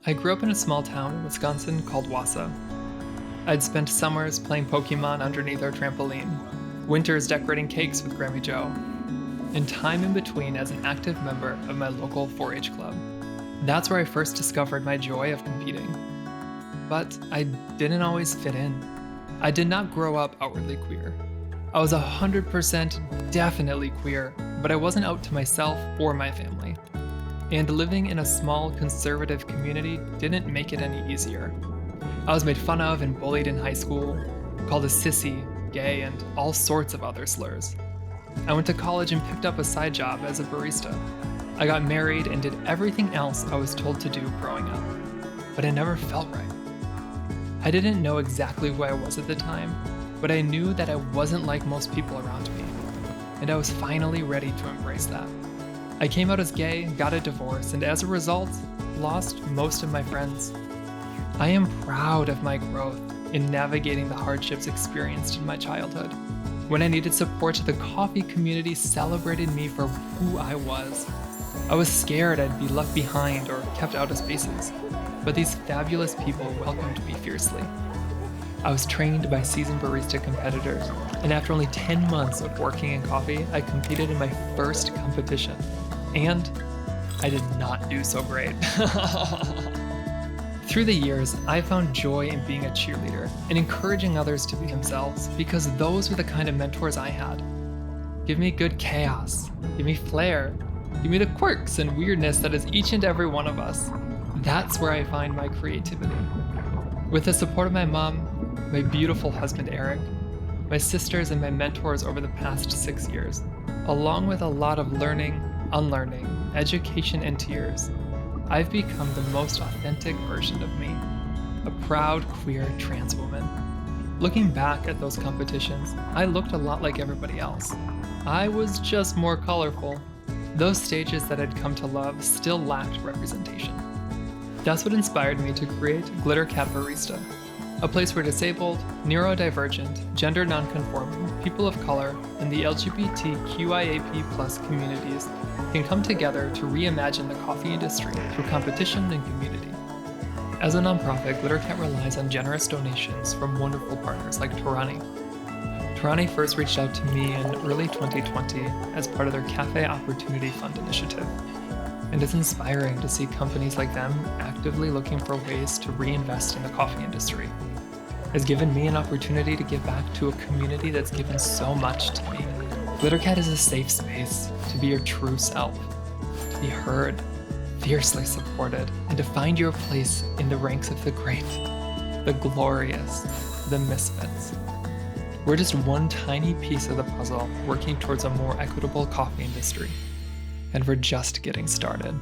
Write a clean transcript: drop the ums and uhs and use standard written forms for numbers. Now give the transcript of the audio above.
I grew up in a small town in Wisconsin called Wausau. I'd spent summers playing Pokemon underneath our trampoline, winters decorating cakes with Grammy Joe, and time in between as an active member of my local 4-H club. That's where I first discovered my joy of competing. But I didn't always fit in. I did not grow up outwardly queer. I was 100% definitely queer, but I wasn't out to myself or my family. And living in a small conservative community didn't make it any easier. I was made fun of and bullied in high school, called a sissy, gay, and all sorts of other slurs. I went to college and picked up a side job as a barista. I got married and did everything else I was told to do growing up, but it never felt right. I didn't know exactly who I was at the time, but I knew that I wasn't like most people around me, and I was finally ready to embrace that. I came out as gay, got a divorce, and as a result, lost most of my friends. I am proud of my growth in navigating the hardships experienced in my childhood. When I needed support, the coffee community celebrated me for who I was. I was scared I'd be left behind or kept out of spaces, but these fabulous people welcomed me fiercely. I was trained by seasoned barista competitors, and after only 10 months of working in coffee, I competed in my first competition. And I did not do so great. Through the years, I found joy in being a cheerleader and encouraging others to be themselves because those were the kind of mentors I had. Give me good chaos, give me flair, give me the quirks and weirdness that is each and every one of us. That's where I find my creativity. With the support of my mom, my beautiful husband Eric, my sisters and my mentors over the past 6 years, along with a lot of learning, unlearning, education, and tears, I've become the most authentic version of me, a proud queer trans woman. Looking back at those competitions, I looked a lot like everybody else. I was just more colorful. Those stages that I'd come to love still lacked representation. That's what inspired me to create Glitter Cat Barista, a place where disabled, neurodivergent, gender nonconforming, people of color, and the LGBTQIAP+ communities can come together to reimagine the coffee industry through competition and community. As a nonprofit, Glitter Cat relies on generous donations from wonderful partners like Torani. Torani first reached out to me in early 2020 as part of their Café Opportunity Fund initiative. And it's inspiring to see companies like them actively looking for ways to reinvest in the coffee industry. It's given me an opportunity to give back to a community that's given so much to me. Glitter Cat is a safe space to be your true self, to be heard, fiercely supported, and to find your place in the ranks of the great, the glorious, the misfits. We're just one tiny piece of the puzzle working towards a more equitable coffee industry. And we're just getting started.